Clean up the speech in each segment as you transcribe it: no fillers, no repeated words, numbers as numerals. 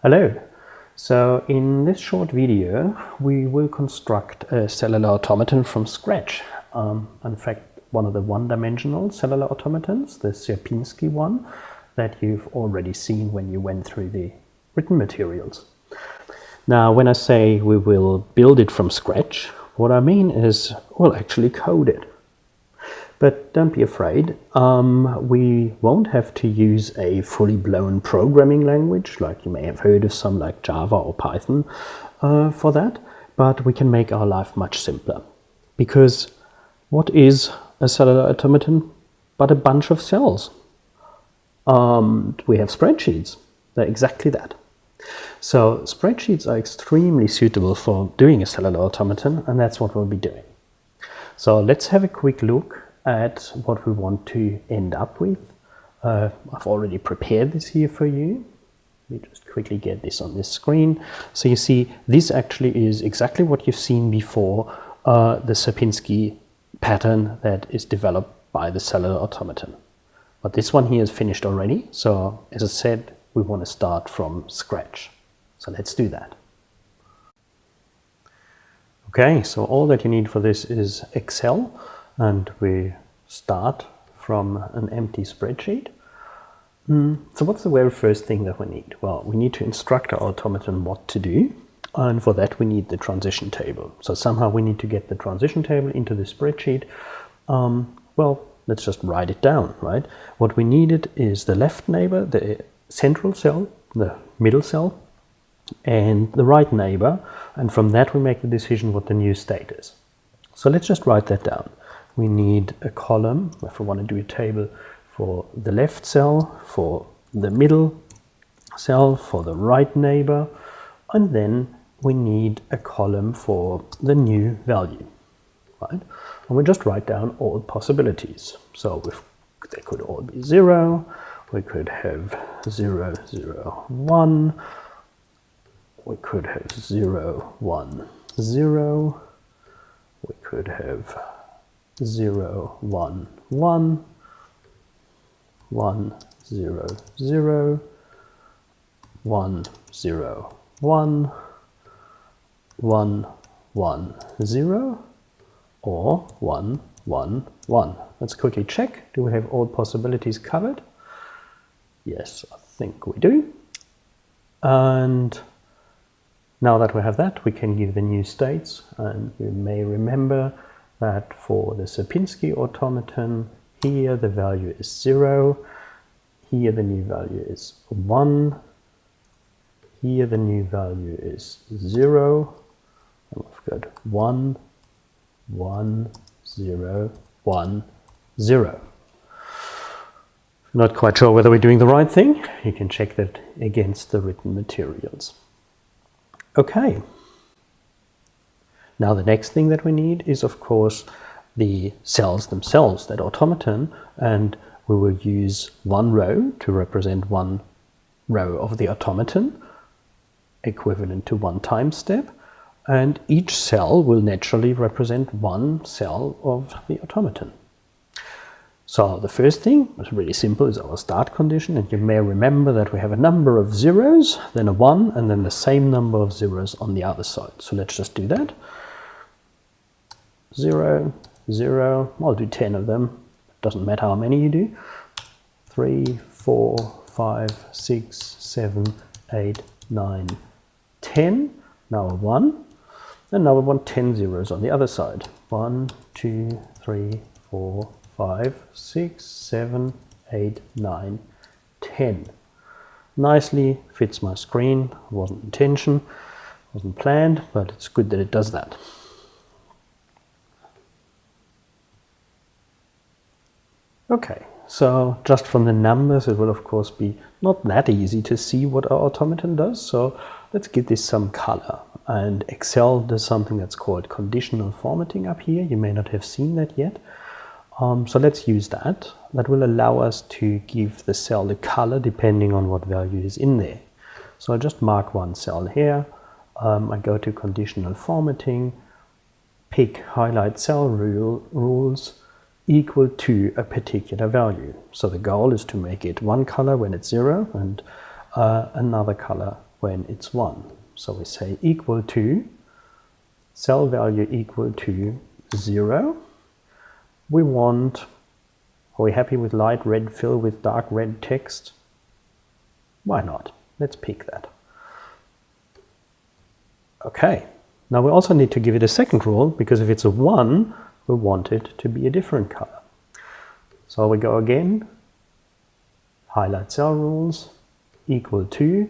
Hello. So in this short video we will construct a cellular automaton from scratch. In fact, one of the one-dimensional cellular automatons, the Sierpinski one, that you've already seen when you went through the written materials. Now when I say we will build it from scratch, what I mean is we'll actually code it. But don't be afraid, we won't have to use a fully blown programming language, like you may have heard of some like Java or Python for that, but we can make our life much simpler. Because what is a cellular automaton but a bunch of cells? We have spreadsheets, they're exactly that. So spreadsheets are extremely suitable for doing a cellular automaton, and that's what we'll be doing. So let's have a quick look at what we want to end up with. I've already prepared this here for you. Let me just quickly get this on this screen. So you see, this actually is exactly what you've seen before, the Sierpinski pattern that is developed by the cellular automaton. But this one here is finished already. So as I said, we want to start from scratch. So let's do that. Okay, so all that you need for this is Excel. And we start from an empty spreadsheet. So what's the very first thing that we need? Well, we need to instruct our automaton what to do. And for that we need the transition table. So somehow we need to get the transition table into the spreadsheet. Well, let's just write it down, right? What we needed is the left neighbor, the central cell, the middle cell, and the right neighbor. And from that we make the decision what the new state is. So let's just write that down. We need a column, if we want to do a table, for the left cell, for the middle cell, for the right neighbor, and then we need a column for the new value, right? And we just write down all possibilities. So they could all be 0, we could have 0, 0, 1, we could have 0, 1, 0, we could have 0, 1, 1, 1, 0, 0, 1, 0, 1, 1, 1, 0, or 1, 1, 1. Let's quickly check. Do we have all possibilities covered? Yes, I think we do. And now that we have that, we can give the new states, and you may remember that for the Sierpinski automaton, here the value is 0, here the new value is 1, here the new value is 0, and we've got 1, 1, 0, 1, 0. Not quite sure whether we're doing the right thing. You can check that against the written materials. Okay. Now the next thing that we need is, of course, the cells themselves, that automaton, and we will use one row to represent one row of the automaton, equivalent to one time step, and each cell will naturally represent one cell of the automaton. So the first thing, is really simple, is our start condition, and you may remember that we have a number of zeros, then a 1, and then the same number of zeros on the other side. So let's just do that. 0, 0, I'll do 10 of them, doesn't matter how many you do. 3, 4, 5, 6, 7, 8, 9, 10. Now a 1, and now we want 10 zeros on the other side. 1, 2, 3, 4, 5, 6, 7, 8, 9, 10. Nicely fits my screen. Wasn't intention, wasn't planned, but it's good that it does that. Okay, so just from the numbers it will of course be not that easy to see what our automaton does, so let's give this some color. And Excel does something that's called conditional formatting up here. You may not have seen that yet. So let's use that. That will allow us to give the cell the color depending on what value is in there. So I'll just mark one cell here. I go to conditional formatting, pick highlight cell rules, equal to a particular value. So the goal is to make it one color when it's 0 and another color when it's 1. So we say equal to, cell value equal to 0. We want, are we happy with light red fill with dark red text? Why not? Let's pick that. Okay, now we also need to give it a second rule, because if it's a 1, we want it to be a different color. So we go again, highlight cell rules, equal to,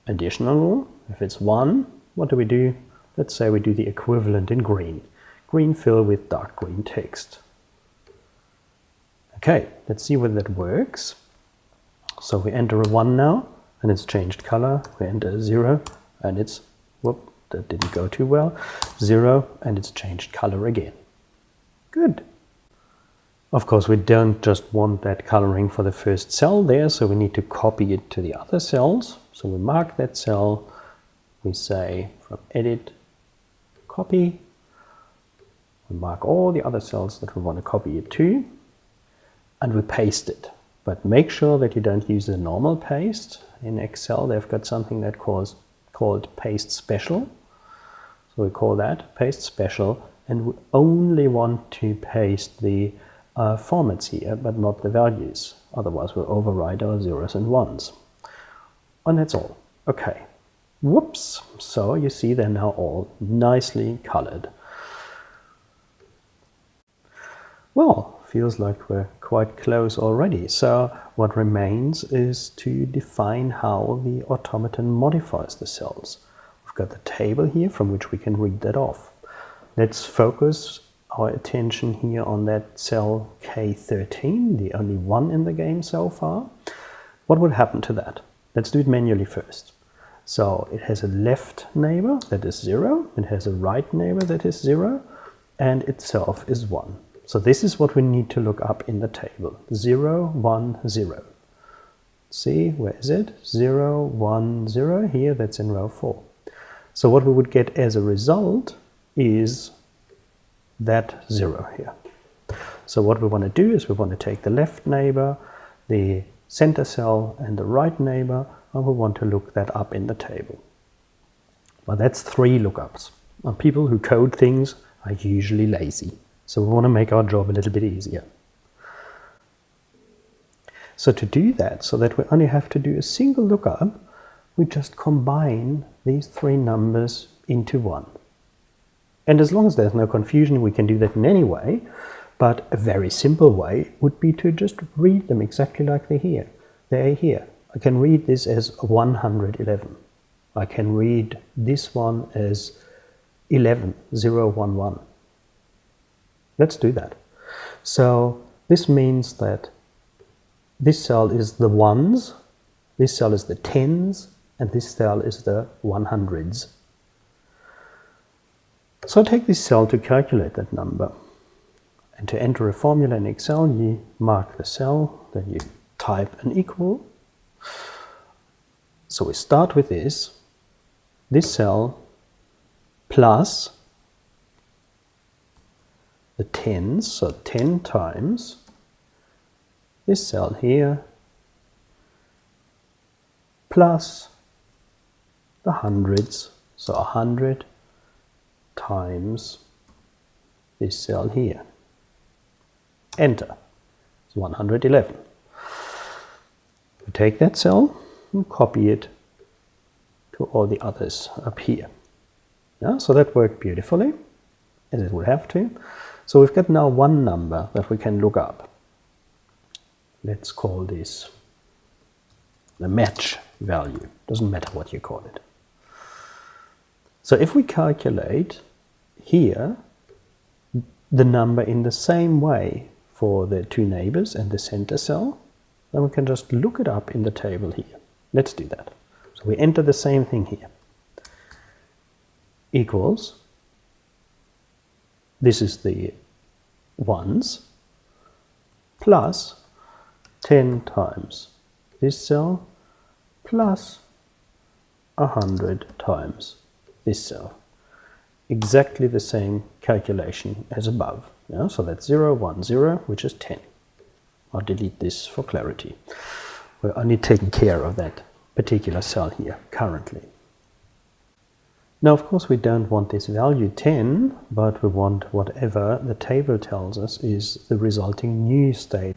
additional rule. If it's 1, what do? Let's say we do the equivalent in green. Green fill with dark green text. Okay, let's see whether that works. So we enter a 1 now, and it's changed color. We enter a 0, and it's, whoop, that didn't go too well. 0, and it's changed color again. Good. Of course, we don't just want that coloring for the first cell there, so we need to copy it to the other cells. So we mark that cell, we say from edit, copy. We mark all the other cells that we want to copy it to, and we paste it. But make sure that you don't use the normal paste. In Excel, they've got something that called paste special. So we call that paste special, and we only want to paste the formats here, but not the values. Otherwise, we'll override our 0s and 1s. And that's all. Okay. Whoops. So you see they're now all nicely colored. Well, feels like we're quite close already. So what remains is to define how the automaton modifies the cells. We've got the table here from which we can read that off. Let's focus our attention here on that cell K13, the only one in the game so far. What would happen to that? Let's do it manually first. So it has a left neighbor that is 0, it has a right neighbor that is 0, and itself is 1. So this is what we need to look up in the table. 0, 1, 0. See, where is it? 0, 1, 0. Here, that's in row 4. So what we would get as a result is that 0 here. So what we want to do is we want to take the left neighbor, the center cell, and the right neighbor, and we want to look that up in the table. Well, that's 3 lookups. And people who code things are usually lazy. So we want to make our job a little bit easier. So to do that, so that we only have to do a single lookup, we just combine these 3 numbers into 1. And as long as there's no confusion, we can do that in any way. But a very simple way would be to just read them exactly like they're here. They're here. I can read this as 111. I can read this one as 11011. Let's do that. So this means that this cell is the 1s, this cell is the 10s, and this cell is the 100s. So take this cell to calculate that number. And to enter a formula in Excel, you mark the cell, then you type an equal. So we start with this cell plus the 10s, so 10 times this cell here, plus the 100s, so 100 times this cell here. Enter. It's 111. We take that cell and copy it to all the others up here. Yeah, so that worked beautifully, as it would have to. So we've got now one number that we can look up. Let's call this the match value. Doesn't matter what you call it. So if we calculate here the number in the same way for the 2 neighbors and the center cell, then we can just look it up in the table here. Let's do that. So we enter the same thing here. Equals, this is the 1s, plus 10 times this cell, plus 100 times this cell. Exactly the same calculation as above. Yeah? So that's 0, 1, 0, which is 10. I'll delete this for clarity. We're only taking care of that particular cell here currently. Now, of course, we don't want this value 10, but we want whatever the table tells us is the resulting new state.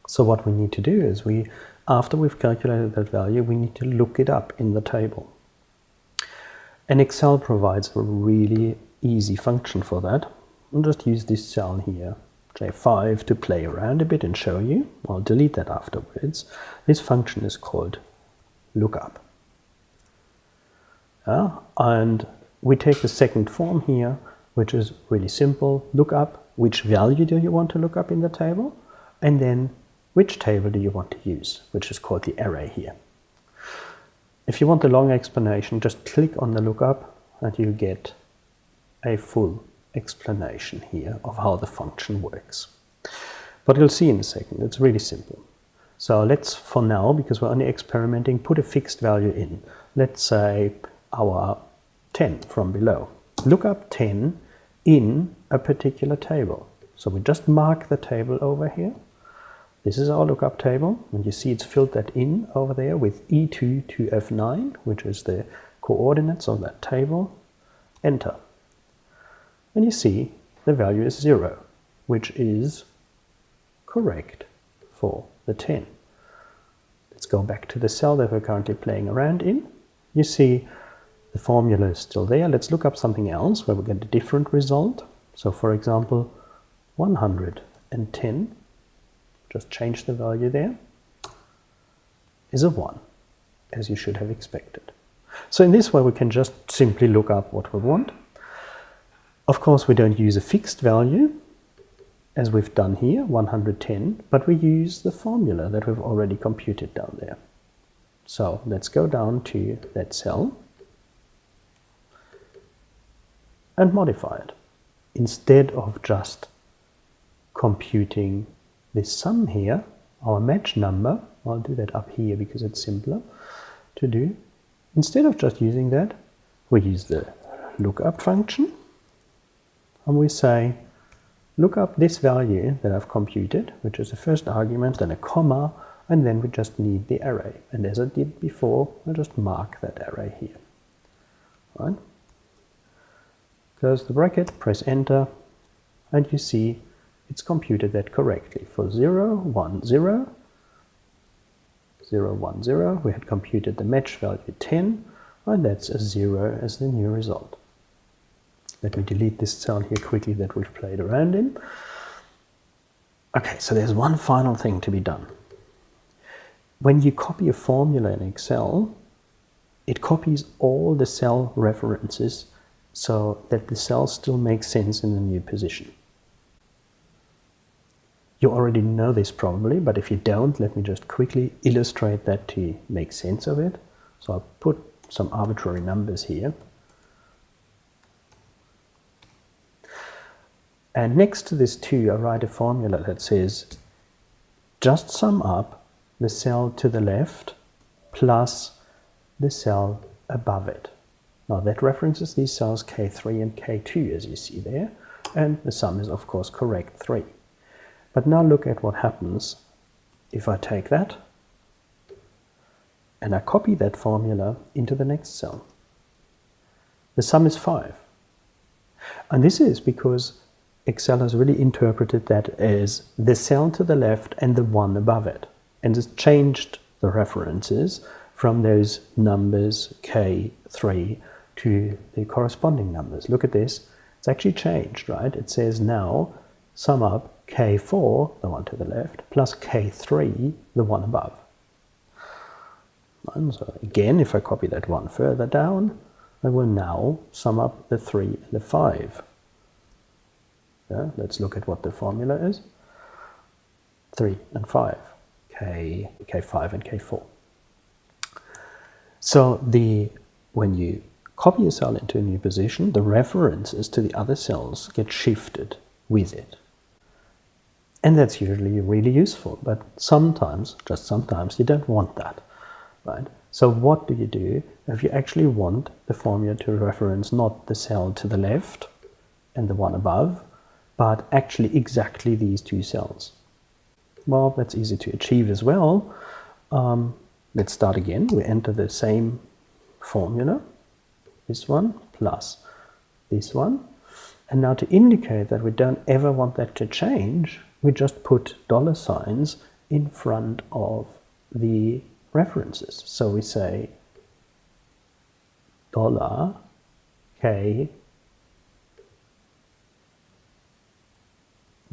So what we need to do is after we've calculated that value, we need to look it up in the table. And Excel provides a really easy function for that. I'll just use this cell here, J5, to play around a bit and show you. I'll delete that afterwards. This function is called lookup. And we take the second form here, which is really simple. Look up which value do you want to look up in the table, and then which table do you want to use, which is called the array here. If you want the long explanation, just click on the lookup and you get a full explanation here of how the function works. But you'll see in a second, it's really simple. So let's, for now, because we're only experimenting, put a fixed value in. Let's say our 10 from below. Look up 10 in a particular table. So we just mark the table over here. This is our lookup table, and you see it's filled that in over there with E2 to F9, which is the coordinates of that table. Enter. And you see the value is 0, which is correct for the 10. Let's go back to the cell that we're currently playing around in. You see the formula is still there. Let's look up something else where we get a different result. So for example, 110, just change the value there, is a 1, as you should have expected. So in this way we can just simply look up what we want. Of course we don't use a fixed value, as we've done here, 110, but we use the formula that we've already computed down there. So let's go down to that cell and modify it. Instead of just computing this sum here, our match number, I'll do that up here because it's simpler to do. Instead of just using that, we use the lookup function, and we say, look up this value that I've computed, which is the first argument, then a comma, and then we just need the array. And as I did before, I'll just mark that array here. Right? Close the bracket, press enter, and you see it's computed that correctly. For 0, 1, 0, 0, 1, 0, we had computed the match value 10, and that's a 0 as the new result. Let me delete this cell here quickly that we've played around in. Okay, so there's one final thing to be done. When you copy a formula in Excel, it copies all the cell references so that the cell still makes sense in the new position. You already know this probably, but if you don't, let me just quickly illustrate that to make sense of it. So I'll put some arbitrary numbers here. And next to this 2, I write a formula that says, just sum up the cell to the left plus the cell above it. Now that references these cells K3 and K2, as you see there, and the sum is of course correct, 3. But now look at what happens if I take that and I copy that formula into the next cell. The sum is 5. And this is because Excel has really interpreted that as the cell to the left and the one above it, and has changed the references from those numbers K3 to the corresponding numbers. Look at this, it's actually changed, right? It says now sum up K4, the one to the left, plus K3, the one above. And so again, if I copy that one further down, I will now sum up the 3 and the 5. Yeah, let's look at what the formula is. 3 and 5, K5 and K4. So when you copy a cell into a new position, the references to the other cells get shifted with it. And that's usually really useful, but sometimes, just sometimes, you don't want that, right? So what do you do if you actually want the formula to reference not the cell to the left and the one above, but actually exactly these 2 cells? Well, that's easy to achieve as well. let's start again. We enter the same formula, this one plus this one. And now to indicate that we don't ever want that to change, we just put dollar signs in front of the references. So we say $K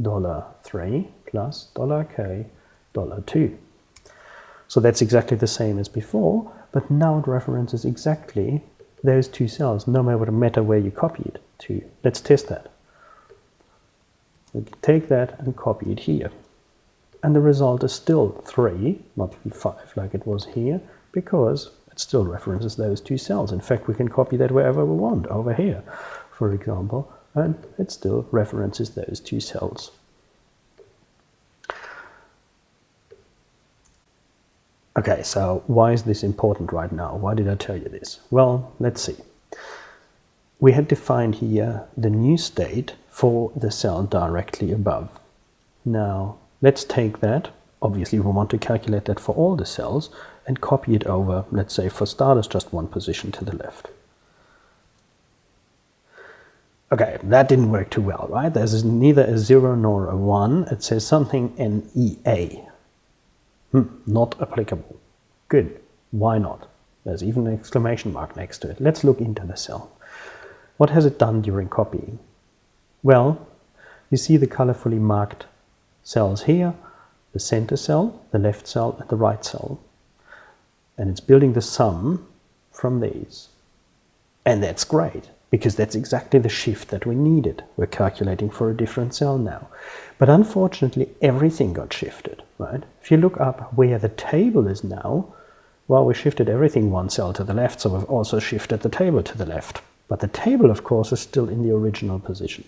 $3 plus $K $2. So that's exactly the same as before, but now it references exactly those two cells, no matter where you copy it to. Let's test that. We take that and copy it here. And the result is still 3, not 5 like it was here, because it still references those two cells. In fact, we can copy that wherever we want, over here, for example, and it still references those two cells. Okay, so why is this important right now? Why did I tell you this? Well, let's see. We had defined here the new state for the cell directly above. Now, let's take that. Obviously, we want to calculate that for all the cells and copy it over, let's say, for starters, just one position to the left. Okay, that didn't work too well, right? There's neither a 0 nor a 1. It says something NEA. Not applicable. Good. Why not? There's even an exclamation mark next to it. Let's look into the cell. What has it done during copying? Well, you see the colorfully marked cells here, the center cell, the left cell, and the right cell. And it's building the sum from these. And that's great, because that's exactly the shift that we needed. We're calculating for a different cell now. But unfortunately, everything got shifted, right? If you look up where the table is now, well, we shifted everything one cell to the left, so we've also shifted the table to the left. But the table, of course, is still in the original position.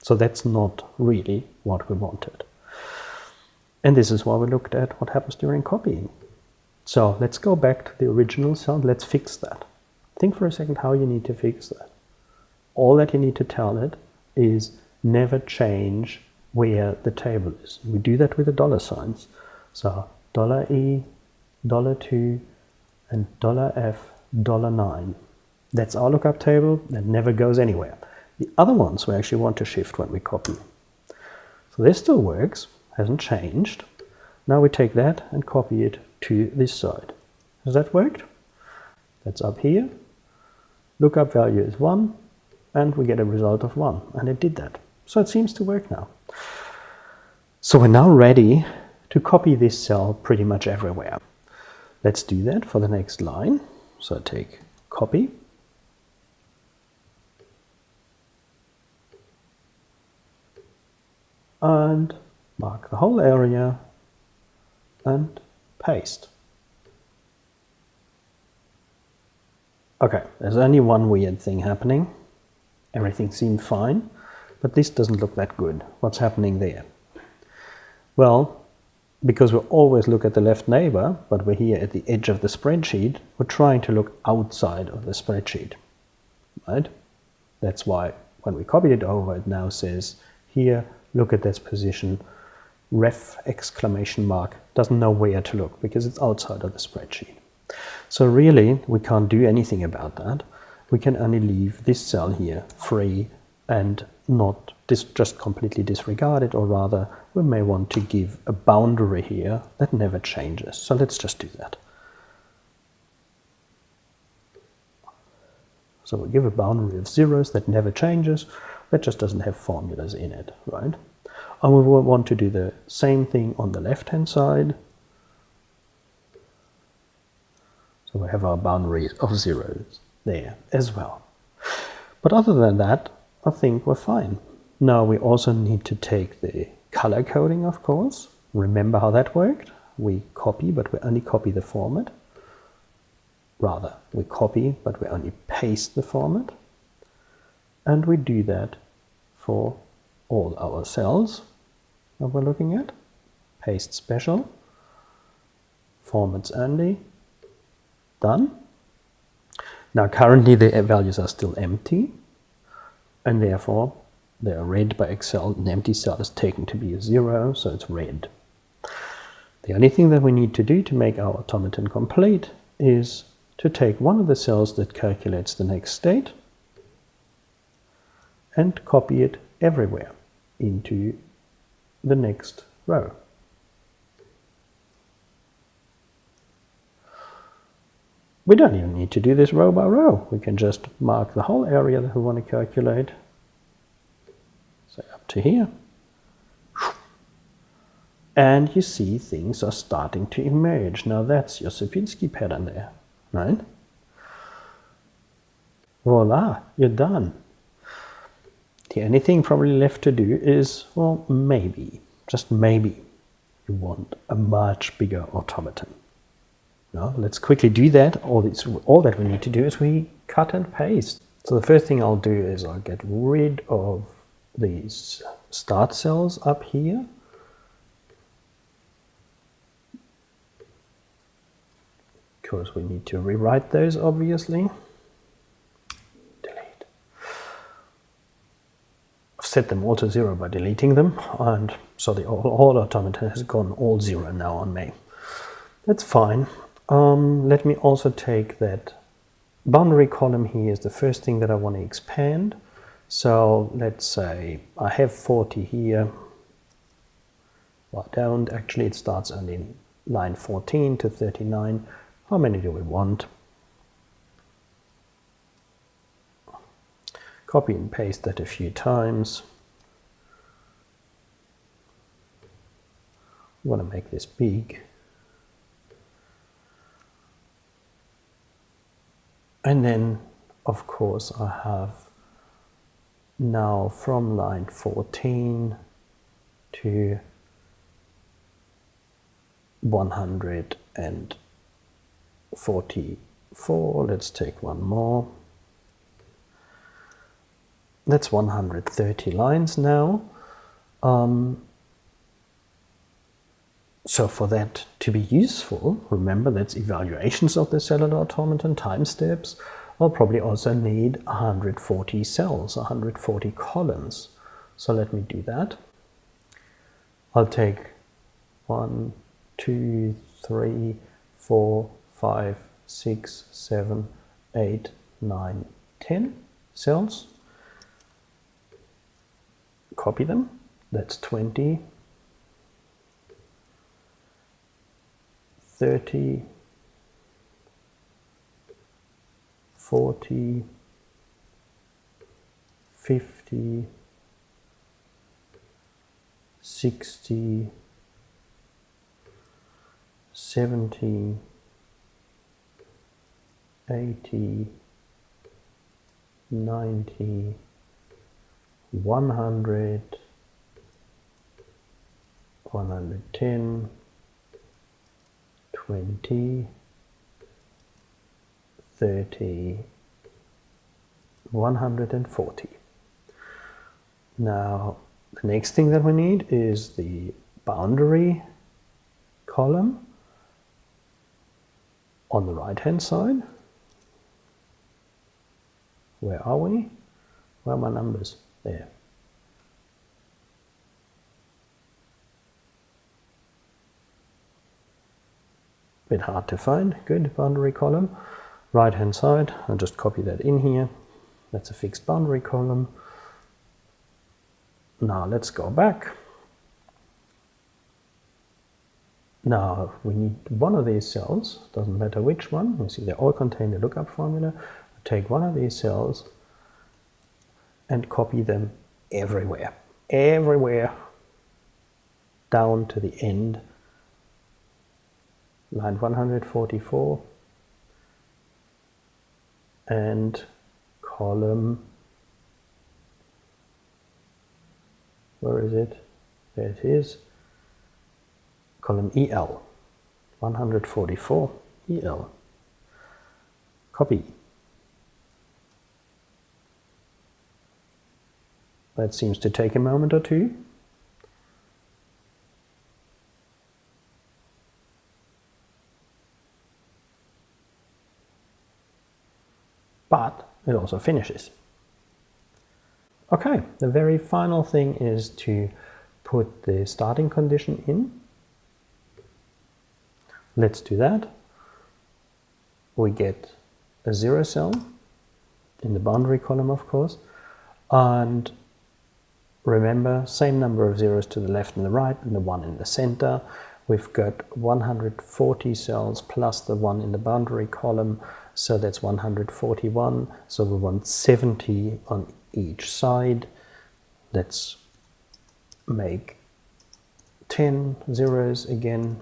So that's not really what we wanted. And this is why we looked at what happens during copying. So let's go back to the original cell. Let's fix that. Think for a second how you need to fix that. All that you need to tell it is never change where the table is. We do that with the dollar signs. So $E, $2, and $F, $9. That's our lookup table that never goes anywhere. The other ones we actually want to shift when we copy. So this still works, hasn't changed. Now we take that and copy it to this side. Has that worked? That's up here. Lookup value is 1, and we get a result of 1, and it did that. So it seems to work now. So we're now ready to copy this cell pretty much everywhere. Let's do that for the next line. So I take copy. And mark the whole area and paste. Okay, there's only one weird thing happening. Everything seemed fine, but this doesn't look that good. What's happening there? Well, because we always look at the left neighbor, but we're here at the edge of the spreadsheet, we're trying to look outside of the spreadsheet, right? That's why when we copied it over, it now says here, look at this position, ref exclamation mark, doesn't know where to look because it's outside of the spreadsheet. So really, we can't do anything about that. We can only leave this cell here free and not just completely disregard it, or rather, we may want to give a boundary here that never changes. So let's just do that. So we give a boundary of zeros that never changes, that just doesn't have formulas in it, right? And we will want to do the same thing on the left-hand side. So we have our boundary of zeros there as well. But other than that, I think we're fine. Now we also need to take the color coding, of course. Remember how that worked? We copy, but we only copy the format. Rather, we copy, but we only paste the format. And we do that for all our cells that we're looking at. Paste special, formats only, done. Now currently the values are still empty, and therefore they are read by Excel. An empty cell is taken to be a 0, so it's read. The only thing that we need to do to make our automaton complete is to take one of the cells that calculates the next state and copy it everywhere into the next row. We don't even need to do this row by row. We can just mark the whole area that we want to calculate. So up to here. And you see things are starting to emerge. Now that's your Sierpinski pattern there, right? Voila, you're done. The only thing probably left to do is, well, maybe, just maybe, you want a much bigger automaton. Now, let's quickly do that. All that we need to do is we cut and paste. So the first thing I'll do is I'll get rid of these start cells up here. Because we need to rewrite those, obviously. Delete. I've set them all to 0 by deleting them, and so the all automaton has gone all 0 now on me. That's fine. Let me also take that boundary column here is the first thing that I want to expand. So let's say I have 40 here. Well, I don't. Actually, it starts only in line 14 to 39. How many do we want? Copy and paste that a few times. We want to make this big. And then, of course, I have now from line 14 to 144. Let's take one more. That's 130 lines now. So for that to be useful, remember that's evaluations of the cellular automaton, time steps. I'll probably also need 140 cells, 140 columns. So let me do that. I'll take 1, 2, 3, 4, 5, 6, 7, 8, 9, 10 cells. Copy them. That's 20. 30, 40, 50, 60, 70, 80, 90, 100, 110, 20, 30, 140. Now, the next thing that we need is the boundary column on the right-hand side. Where are we? Where are my numbers? There. Bit hard to find. Good, boundary column. Right hand side, I'll just copy that in here. That's a fixed boundary column. Now let's go back. Now we need one of these cells, doesn't matter which one. You see they all contain the lookup formula. Take one of these cells and copy them everywhere. Everywhere down to the end. Line 144 and column, where is it? There it is. Column EL, 144 EL. Copy. That seems to take a moment or two. But it also finishes. Okay, the very final thing is to put the starting condition in. Let's do that. We get a 0 cell in the boundary column, of course, and remember, same number of zeros to the left and the right and the 1 in the center. We've got 140 cells plus the 1 in the boundary column, so that's 141. So we want 70 on each side. Let's make 10 zeros again.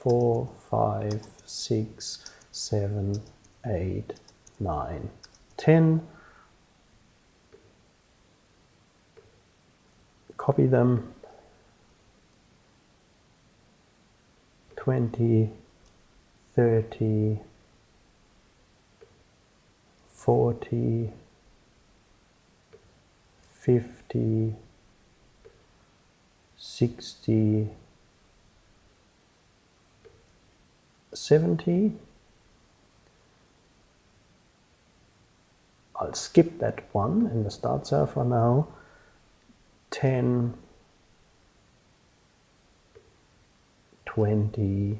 4, 5, 6, 7, 8, 9, 10. Copy them. 20, 30, 40, 50, 60, 70. I'll skip that one in the start cell for now. 10, 20,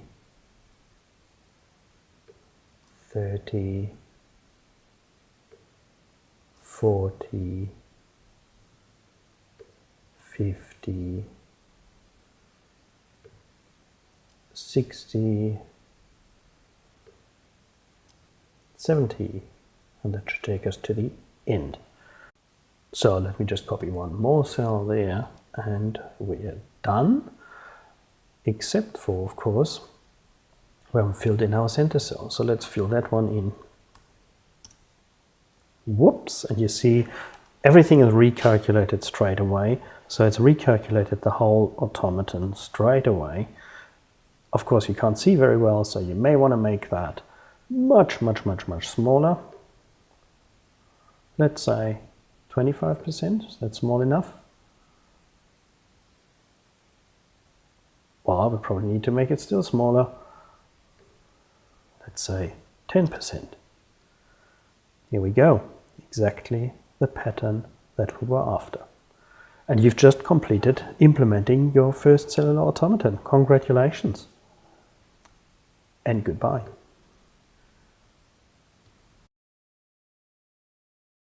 30, 40, 50, 60, 70, and that should take us to the end. So let me just copy one more cell there and we are done, except for, of course, we haven't filled in our center cell. So let's fill that one in. Whoops, and you see everything is recalculated straight away. So it's recalculated the whole automaton straight away. Of course, you can't see very well, so you may want to make that much smaller. Let's say 25%, that's small enough. Well, I would probably need to make it still smaller. Let's say 10%. Here we go, exactly the pattern that we were after. And you've just completed implementing your first cellular automaton. Congratulations and goodbye.